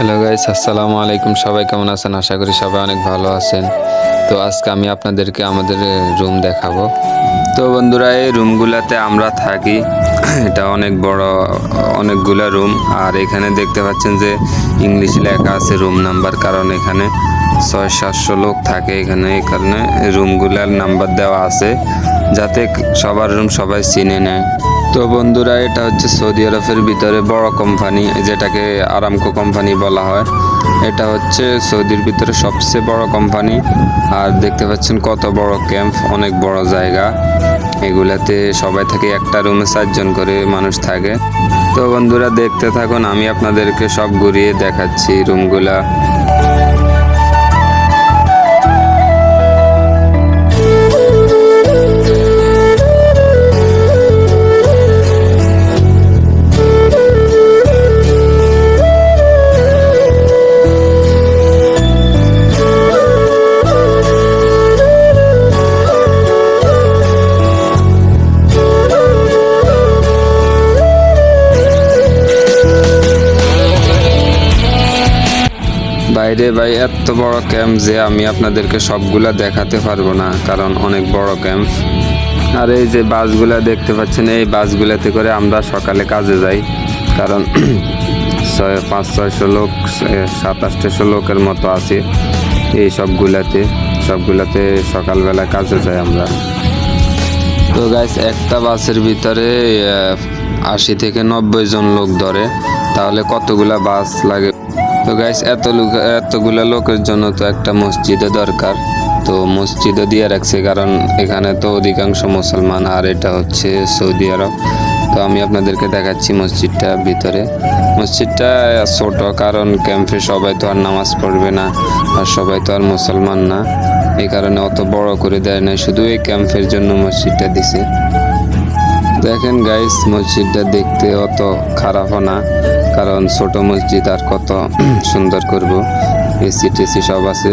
Hello guys, আসসালামু আলাইকুম। সবাই কেমন আছেন? আশা করি সবাই অনেক ভালো আছেন। তো আজকে আমি আপনাদেরকে আমাদের রুম দেখাবো। তো বন্ধুরা, এই রুমগুলাতে আমরা থাকি। এটা অনেক বড়, অনেকগুলা রুম। আর এখানে দেখতে পাচ্ছেন যে ইংলিশে লেখা আছে রুম নাম্বার, কারণ এখানে 600-700 লোক থাকে এখানে। এই কারণে রুমগুলার নাম্বার দেওয়া আছে, যাতে সবার রুম সবাই চিনে নেয়। তো বন্ধুরা, এটা হচ্ছে সৌদি আরবের ভিতরে বড় কোম্পানি, যেটাকে আরামকো কোম্পানি বলা হয়। এটা হচ্ছে সৌদির ভিতরে সবচেয়ে বড় কোম্পানি। আর দেখতে পাচ্ছেন কত বড় ক্যাম্প, অনেক বড় জায়গা। এগুলাতে সবাই থাকে, একটা রুমে 4 জন করে মানুষ থাকে। তো বন্ধুরা, দেখতে থাকুন, আমি আপনাদেরকে সব ঘুরিয়ে দেখাচ্ছি রুমগুলা। বাইরে ভাই এত বড় ক্যাম্প যে আমি আপনাদেরকে সবগুলা দেখাতে পারবো না, কারণ অনেক বড় ক্যাম্প। আর এই যে বাসগুলা দেখতে পাচ্ছেন, এই বাসগুলাতে করে আমরা সকালে কাজে যাই, কারণ 500-600 লোক, 700-800 লোকের মতো আছে এই সবগুলাতে সকালবেলা কাজে যাই আমরা। তো গাইস, একটা বাসের ভিতরে 80 থেকে 90 জন লোক ধরে, তাহলে কতগুলা বাস লাগে। তো গাইস, এতগুলা লোকের জন্য তো একটা মসজিদও দরকার। তো মসজিদও দিয়ে রাখছে, কারণ এখানে তো অধিকাংশ মুসলমান, আর এটা হচ্ছে সৌদি আরব। তো আমি আপনাদেরকে দেখাচ্ছি মসজিদটা ভিতরে। মসজিদটা ছোট, কারণ ক্যাম্পে সবাই তো আর নামাজ পড়বে না, আর সবাই তো আর মুসলমান না। এই কারণে অত বড় করে দেয় না, শুধু এই ক্যাম্পের জন্য মসজিদটা দিছে। দেখেন গাইস, মসজিদটা দেখতে অত খারাপও না, কারণ ছোট মসজিদ আর কত সুন্দর করব। এসি টেসি সব আছে।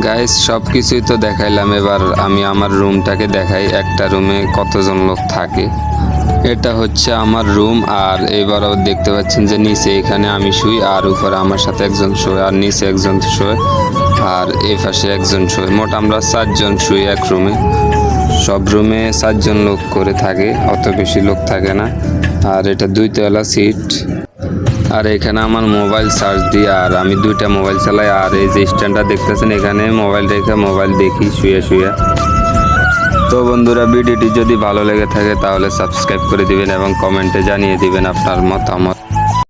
গাইস, সব কিছুই তো দেখাইলাম, এবার আমি আমার রুমটাকে দেখাই। একটা রুমে কতজন লোক থাকে। এটা হচ্ছে আমার রুম। আর এবারও দেখতে পাচ্ছেন যে নিচে এখানে আমি শুই, আর উপরে আমার সাথে একজন শোয়, আর নিচে একজন শোয়, আর এই পাশে একজন শোয়। মোট আমরা 4 জন শুই এক রুমে। সব রুমে 4 জন লোক করে থাকে, অত বেশি লোক থাকে না। আর এটা 2 তলা সিট। আর এখানে আমার মোবাইল চার্জ দিই, আর আমি 2টা মোবাইল চালাই। আর এই যে স্ট্যান্ডটা দেখতেছেন, এখানে মোবাইল রেখে মোবাইল দেখি শুয়ে শুয়ে। তো বন্ধুরা, ভিডিওটি যদি ভালো লেগে থাকে তাহলে সাবস্ক্রাইব করে দিবেন এবং কমেন্টে জানিয়ে দিবেন আপনার মতামত।